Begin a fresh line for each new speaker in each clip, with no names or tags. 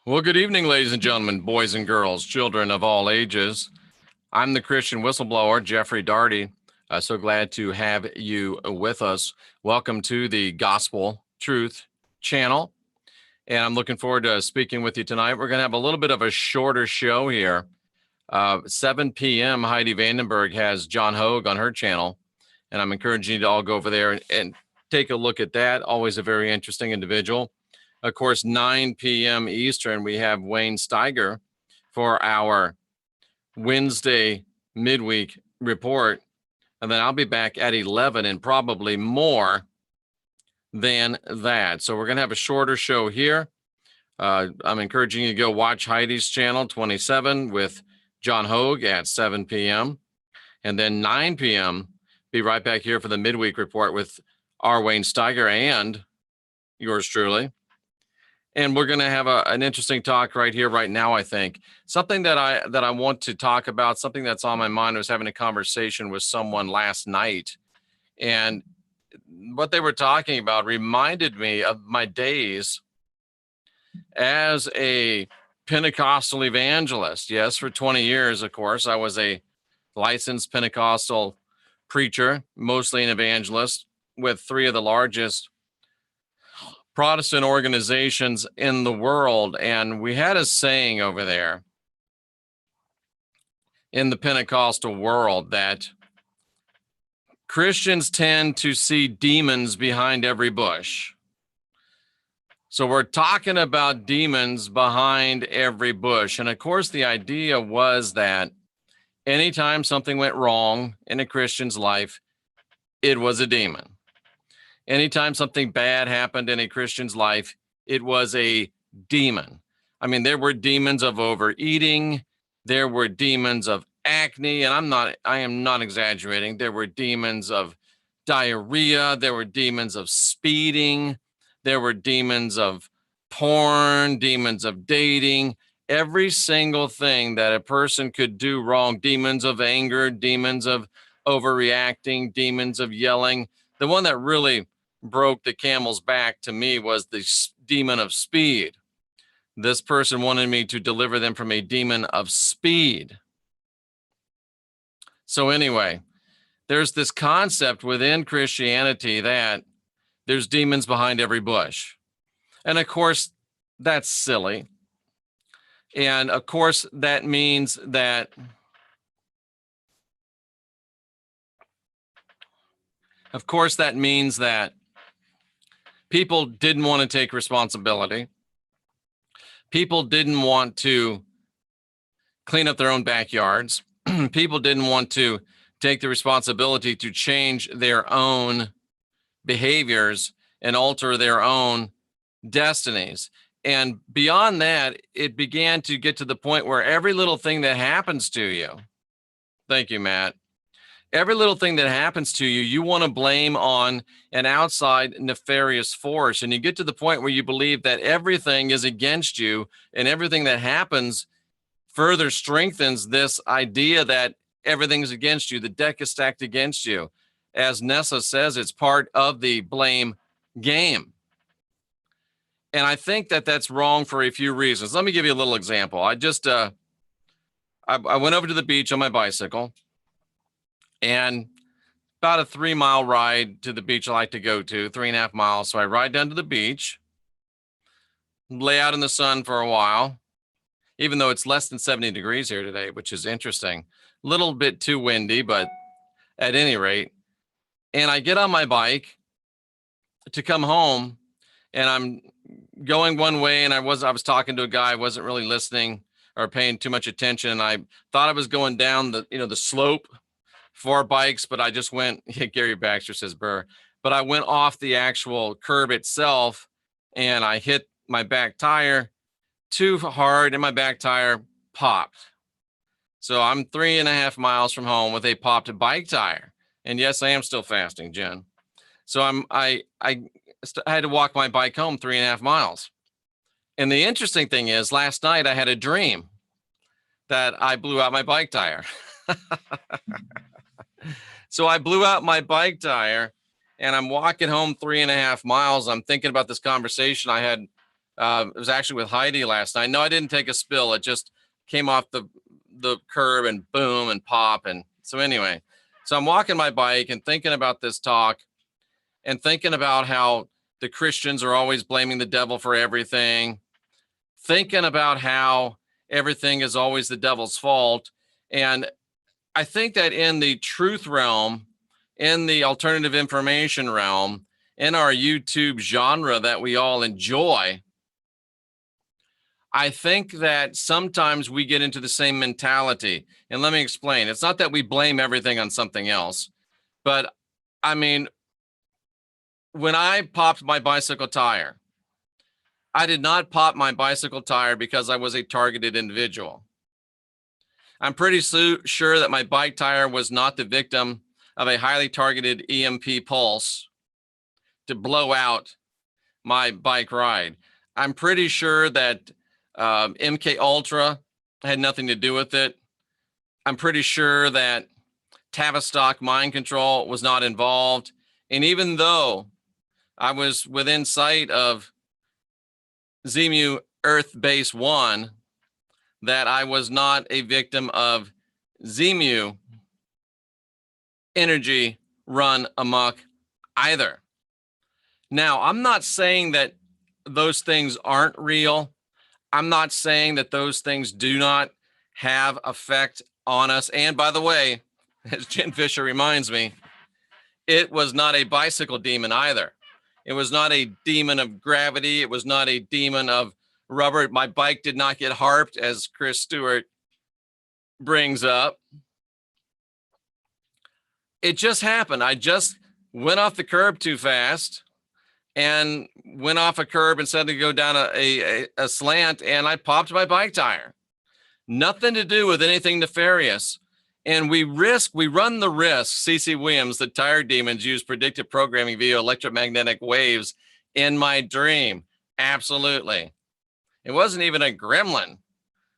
Well, good evening, ladies and gentlemen, boys and girls, children of all ages. I'm the Christian whistleblower, Jeffrey Daugherty. So glad to have you with us. Welcome to the Gospel Truth channel. And I'm looking forward to speaking with you tonight. We're going to have a little bit of a shorter show here. 7 p.m., Heidi Vandenberg has John Hogue on her channel. And I'm encouraging you to all go over there and take a look at that. Always a very interesting individual. Of course, 9 p.m. Eastern, we have Wayne Steiger for our Wednesday midweek report. And then I'll be back at 11 and probably more than that. So we're going to have a shorter show here. I'm encouraging you to go watch Heidi's channel 27 with John Hogue at 7 p.m. And then 9 p.m., be right back here for the midweek report with our Wayne Steiger and yours truly. And we're going to have an interesting talk right here, right now, I think. Something that I want to talk about, something that's on my mind. I was having a conversation with someone last night, and what they were talking about reminded me of my days as a Pentecostal evangelist. Yes, for 20 years, of course, I was a licensed Pentecostal preacher, mostly an evangelist, with three of the largest Protestant organizations in the world. And we had a saying over there in the Pentecostal world that Christians tend to see demons behind every bush. So we're talking about demons behind every bush. And of course, the idea was that anytime something went wrong in a Christian's life, it was a demon. Anytime something bad happened in a Christian's life, it was a demon. I mean, there were demons of overeating. There were demons of acne. And I am not exaggerating. There were demons of diarrhea. There were demons of speeding. There were demons of porn, demons of dating, every single thing that a person could do wrong, demons of anger, demons of overreacting, demons of yelling. The one that really broke the camel's back to me was the demon of speed. This person wanted me to deliver them from a demon of speed. So anyway, there's this concept within Christianity that there's demons behind every bush. And of course, that's silly. And of course, that means that people didn't want to take responsibility. People didn't want to clean up their own backyards. People didn't want to take the responsibility to change their own behaviors and alter their own destinies. And beyond that, it began to get to the point where every little thing that happens to you, thank you, Matt, every little thing that happens to you, you want to blame on an outside nefarious force. And you get to the point where you believe that everything is against you, and everything that happens further strengthens this idea that everything's against you. The deck is stacked against you. As Nessa says, it's part of the blame game. And I think that that's wrong for a few reasons. Let me give you a little example. I went over to the beach on my bicycle, and about a 3-mile ride to the beach I like to go to, 3.5 miles. So I ride down to the beach, lay out in the sun for a while, even though it's less than 70 degrees here today, which is interesting. A little bit too windy, but at any rate. And I get on my bike to come home, and I'm going one way, and I was talking to a guy. I wasn't really listening or paying too much attention. And I thought I was going down the slope for bikes, but I just went, Gary Baxter says, Burr, but I went off the actual curb itself, and I hit my back tire too hard, and my back tire popped. So I'm 3.5 miles from home with a popped bike tire. And yes, I am still fasting, Jen. So I had to walk my bike home 3.5 miles. And the interesting thing is, last night I had a dream that I blew out my bike tire. So I blew out my bike tire, and I'm walking home 3.5 miles. I'm thinking about this conversation I had It was actually with Heidi last night. No, I didn't take a spill. It just came off the curb and boom and pop. And so anyway, so I'm walking my bike and thinking about this talk and thinking about how the Christians are always blaming the devil for everything, thinking about how everything is always the devil's fault. And I think that in the truth realm, in the alternative information realm, in our YouTube genre that we all enjoy, I think that sometimes we get into the same mentality. And let me explain. It's not that we blame everything on something else, but I mean, when I popped my bicycle tire, I did not pop my bicycle tire because I was a targeted individual. I'm pretty sure that my bike tire was not the victim of a highly targeted EMP pulse to blow out my bike ride. I'm pretty sure that MK Ultra had nothing to do with it. I'm pretty sure that Tavistock mind control was not involved. And even though I was within sight of Zemu Earth Base 1, that I was not a victim of Zemu energy run amok either. Now, I'm not saying that those things aren't real. I'm not saying that those things do not have effect on us. And by the way, as Jen Fisher reminds me, it was not a bicycle demon either. It was not a demon of gravity. It was not a demon of rubber. My bike did not get harped, as Chris Stewart brings up. It just happened. I just went off the curb too fast and went off a curb instead of go down a slant, and I popped my bike tire. Nothing to do with anything nefarious. And we run the risk, C.C. Williams, the tire demons use predictive programming via electromagnetic waves in my dream. Absolutely. It wasn't even a gremlin,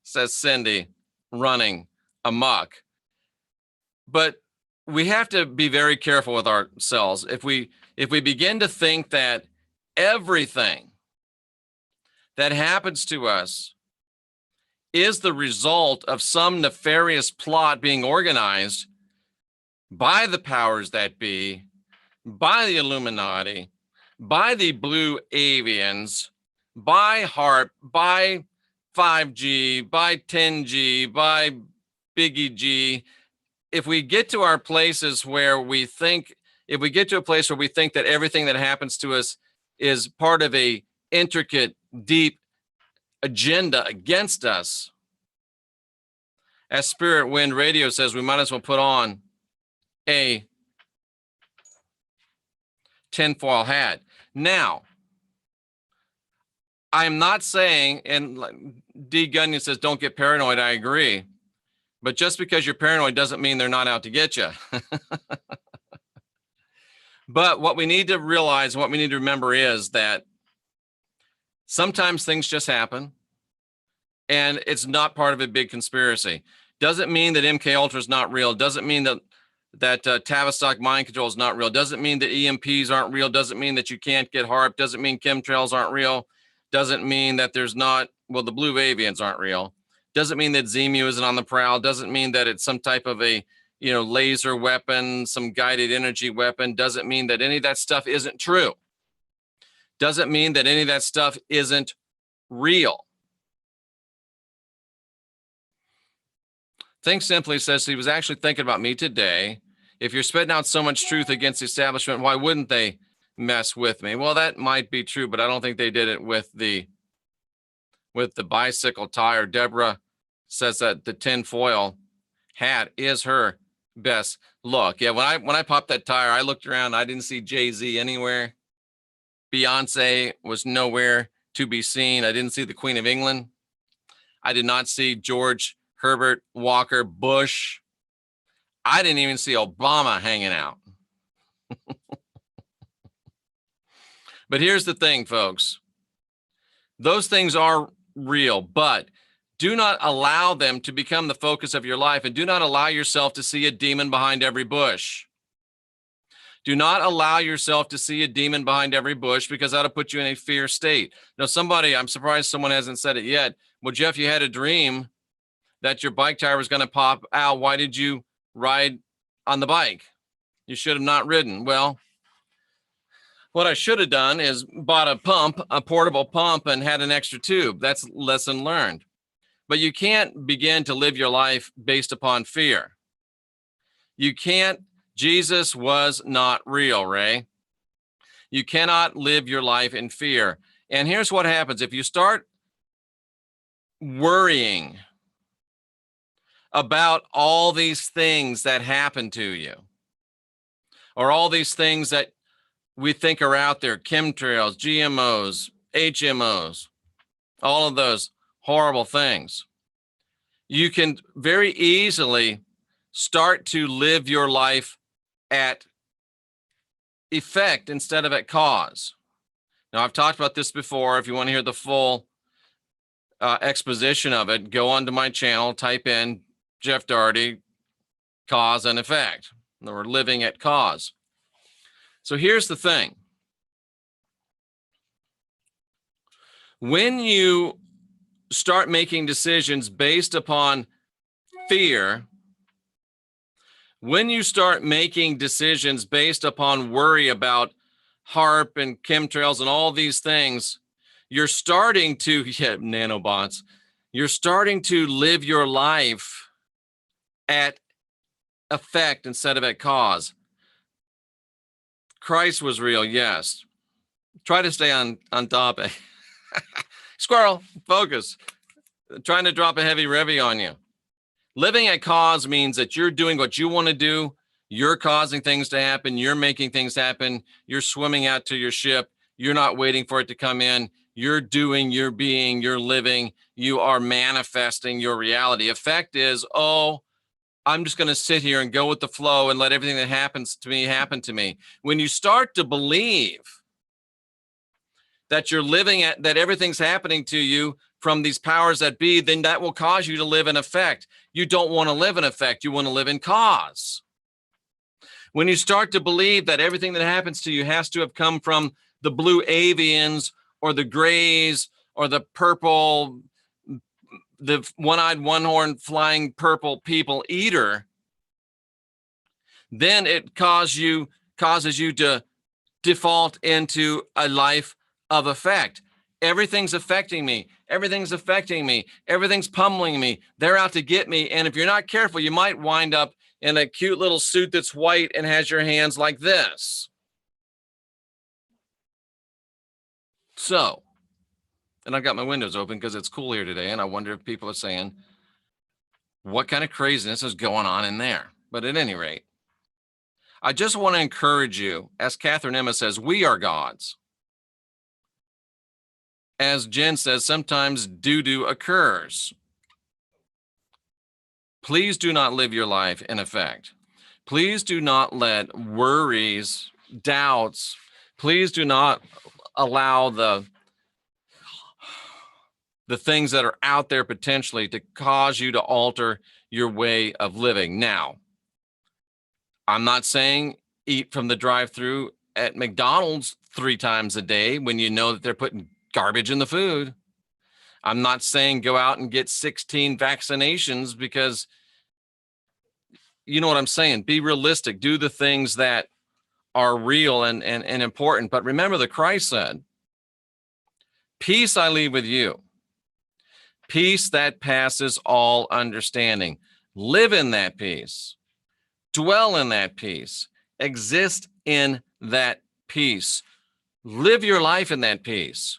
says Cindy, running amok. But we have to be very careful with ourselves. If we begin to think that everything that happens to us is the result of some nefarious plot being organized by the powers that be, by the Illuminati, by the Blue Avians, by HARP, by 5G, by 10G, by Biggie G, if we get to our places where we think, if we get to a place where we think that everything that happens to us is part of a intricate, deep agenda against us, as Spirit Wind Radio says, we might as well put on a tinfoil hat. Now, I'm not saying, and D. Gunyon says, don't get paranoid. I agree. But just because you're paranoid doesn't mean they're not out to get you. But what we need to realize, what we need to remember is that sometimes things just happen and it's not part of a big conspiracy. Doesn't mean that MK Ultra is not real. Doesn't mean that Tavistock mind control is not real. Doesn't mean that EMPs aren't real. Doesn't mean that you can't get HARP. Doesn't mean chemtrails aren't real. Doesn't mean that there's not, well, the Blue Avians aren't real. Doesn't mean that Zemu isn't on the prowl. Doesn't mean that it's some type of a, laser weapon, some guided energy weapon. Doesn't mean that any of that stuff isn't true. Doesn't mean that any of that stuff isn't real. Think Simply says he was actually thinking about me today. If you're spitting out so much truth against the establishment, why wouldn't they mess with me? Well, that might be true, but I don't think they did it with the bicycle tire. Deborah says that the tinfoil hat is her best look. Yeah, when I popped that tire, I looked around. I didn't see Jay-Z anywhere. Beyonce was nowhere to be seen. I didn't see the Queen of England. I did not see George Herbert Walker Bush. I didn't even see Obama hanging out. But here's the thing, folks. Those things are real, but do not allow them to become the focus of your life, and do not allow yourself to see a demon behind every bush. Do not allow yourself to see a demon behind every bush, because that'll put you in a fear state. Now, I'm surprised someone hasn't said it yet. Well, Jeff, you had a dream that your bike tire was going to pop out. Why did you ride on the bike? You should have not ridden. Well, what I should have done is bought a portable pump, and had an extra tube. That's lesson learned. But you can't begin to live your life based upon fear. You can't. Jesus was not real, Ray. You cannot live your life in fear. And here's what happens. If you start worrying about all these things that happen to you, or all these things that we think are out there, chemtrails, GMOs, HMOs, all of those horrible things, you can very easily start to live your life at effect instead of at cause. Now, I've talked about this before. If you want to hear the full exposition of it, go onto my channel, type in Jeff Daugherty, cause and effect. We're living at cause. So here's the thing. When you start making decisions based upon fear, when you start making decisions based upon worry about HARP and chemtrails and all these things, you're starting to, nanobots, you're starting to live your life at effect instead of at cause. Christ was real, yes. Try to stay on topic. Squirrel, focus. Trying to drop a heavy revy on you. Living at cause means that you're doing what you want to do. You're causing things to happen. You're making things happen. You're swimming out to your ship. You're not waiting for it to come in. You're doing, you're being, you're living. You are manifesting your reality. Effect is, I'm just going to sit here and go with the flow and let everything that happens to me happen to me. When you start to believe that you're living at, that everything's happening to you from these powers that be, then that will cause you to live in effect. You don't want to live in effect. You want to live in cause. When you start to believe that everything that happens to you has to have come from the blue avians or the grays or the purple, the one-eyed, one-horned, flying purple people eater, then it causes you to default into a life of effect. Everything's affecting me. Everything's affecting me. Everything's pummeling me. They're out to get me. And if you're not careful, you might wind up in a cute little suit that's white and has your hands like this. So, and I've got my windows open because it's cool here today, and I wonder if people are saying, what kind of craziness is going on in there? But at any rate, I just want to encourage you, as Catherine Emma says, we are gods. As Jen says, sometimes doo-doo occurs. Please do not live your life in effect. Please do not let worries, doubts, please do not allow the things that are out there potentially to cause you to alter your way of living. Now, I'm not saying eat from the drive-through at McDonald's 3 times a day when you know that they're putting garbage in the food. I'm not saying go out and get 16 vaccinations, because you know what I'm saying. Be realistic. Do the things that are real and important. But remember that Christ said, peace I leave with you. Peace that passes all understanding. Live in that peace. Dwell in that peace. Exist in that peace. Live your life in that peace.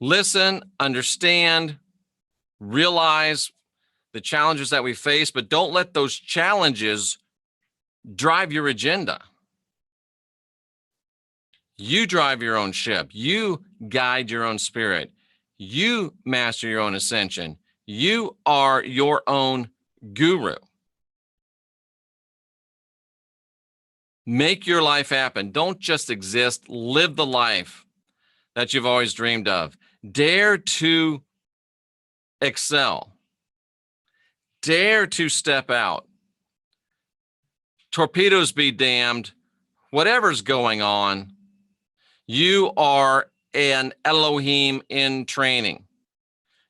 Listen, understand, realize the challenges that we face, but don't let those challenges drive your agenda. You drive your own ship. You guide your own spirit. You master your own ascension. You are your own guru. Make your life happen. Don't just exist. Live the life that you've always dreamed of. Dare to excel. Dare to step out. Torpedoes be damned. whatever's going on, you are an Elohim in training.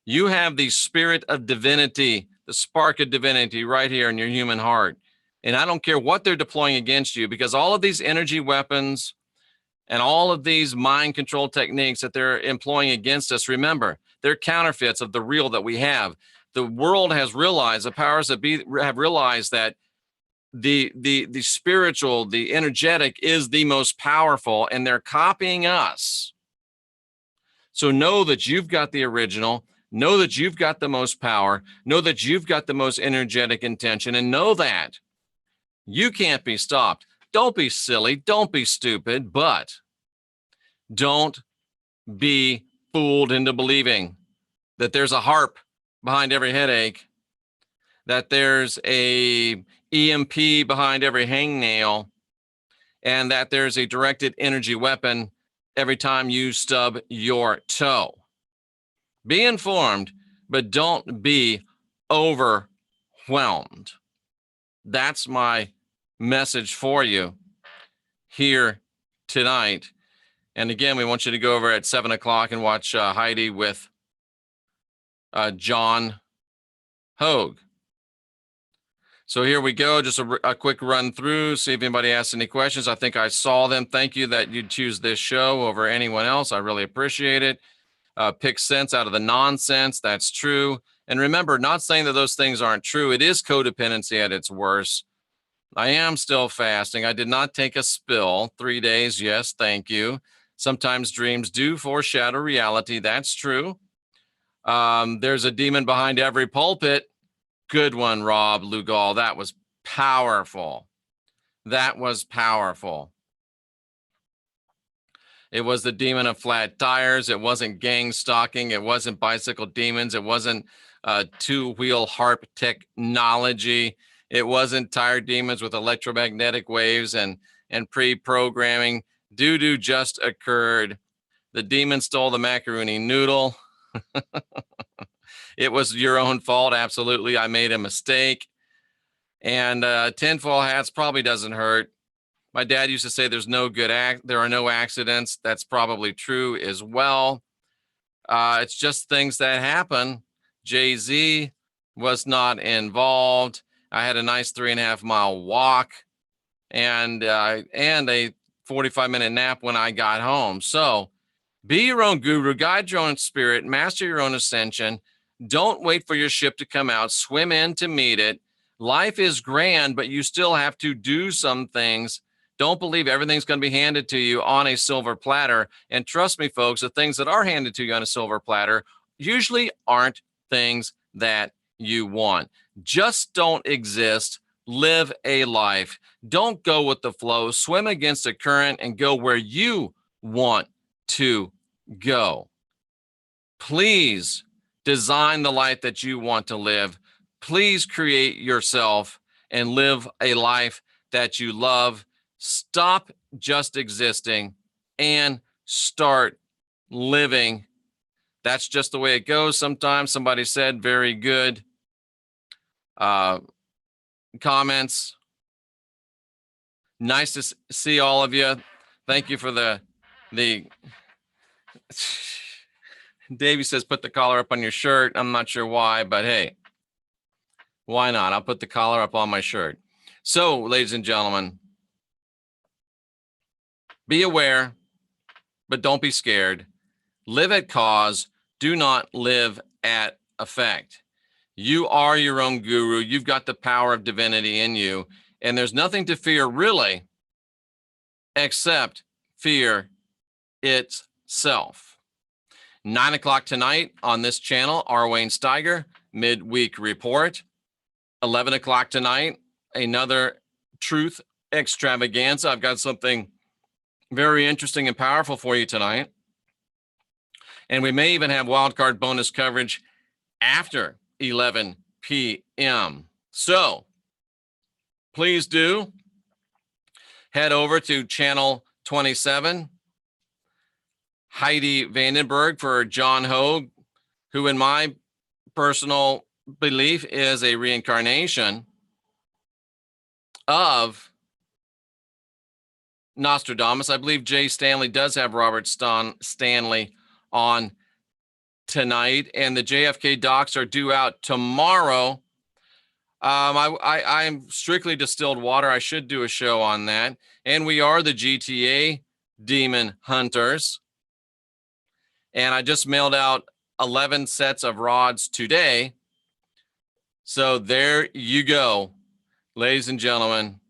You have the spirit of divinity, the spark of divinity right here in your human heart. And I don't care what they're deploying against you, because all of these energy weapons and all of these mind control techniques that they're employing against us, remember, they're counterfeits of the real that we have. The world has realized, the powers that be have realized that the spiritual, the energetic is the most powerful, and they're copying us. So know that you've got the original, know that you've got the most power, know that you've got the most energetic intention, and know that you can't be stopped. Don't be silly, don't be stupid, but don't be fooled into believing that there's a harp behind every headache, that there's a EMP behind every hangnail, and that there's a directed energy weapon every time you stub your toe. Be informed, but don't be overwhelmed. That's my message for you here tonight. And again, we want you to go over at 7 o'clock and watch Heidi with John Hogue. So here we go. Just a quick run through, see if anybody asks any questions. I think I saw them. Thank you that you'd choose this show over anyone else. I really appreciate it. Pick sense out of the nonsense. That's true. And remember, not saying that those things aren't true. It is codependency at its worst. I am still fasting. I did not take a spill. 3 days. Yes, thank you. Sometimes dreams do foreshadow reality. That's true. There's a demon behind every pulpit. Good one, Rob Lugal. That was powerful. That was powerful. It was the demon of flat tires. It wasn't gang stalking. It wasn't bicycle demons. It wasn't two-wheel harp technology. It wasn't tire demons with electromagnetic waves and pre-programming. Doo-doo just occurred. The demon stole the macaroni noodle. It was your own fault. Absolutely. I made a mistake. And tinfoil hats probably doesn't hurt. My dad used to say there are no accidents. That's probably true as well. It's just things that happen. Jay-Z was not involved. I had a nice 3.5-mile walk and a 45-minute nap when I got home. So be your own guru, guide your own spirit, master your own ascension. Don't wait for your ship to come out. Swim in to meet it. Life is grand, but you still have to do some things. Don't believe everything's going to be handed to you on a silver platter. And trust me, folks, the things that are handed to you on a silver platter usually aren't things that you want. Just don't exist. Live a life. Don't go with the flow. Swim against the current and go where you want to go. Please design the life that you want to live. Please create yourself and live a life that you love. Stop just existing and start living. That's just the way it goes. Sometimes somebody said very good comments. Nice to see all of you. Thank you for the Davey says, put the collar up on your shirt. I'm not sure why, but hey, why not? I'll put the collar up on my shirt. So, ladies and gentlemen, be aware, but don't be scared. Live at cause. Do not live at effect. You are your own guru. You've got the power of divinity in you, and there's nothing to fear really, except fear itself. 9 o'clock tonight on this channel, R. Wayne Steiger, midweek report. 11 o'clock tonight, another truth extravaganza. I've got something very interesting and powerful for you tonight. And we may even have wildcard bonus coverage after 11 p.m. So please do head over to channel 27, Heidi Vandenberg for John Hogue, who in my personal belief is a reincarnation of Nostradamus. I believe Jay Stanley does have Robert Stanley on tonight, and the JFK docs are due out tomorrow. I'm strictly distilled water. I should do a show on that. And we are the GTA Demon Hunters. And I just mailed out 11 sets of rods today. So there you go, ladies and gentlemen,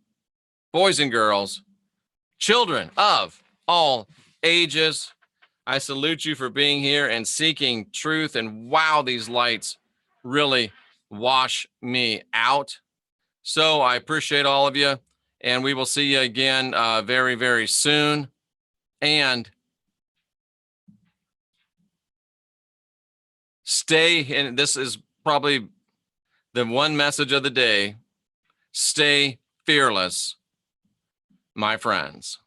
boys and girls, children of all ages. I salute you for being here and seeking truth. And wow, these lights really wash me out. So I appreciate all of you. And we will see you again very, very soon. And stay, and this is probably the one message of the day, stay fearless, my friends.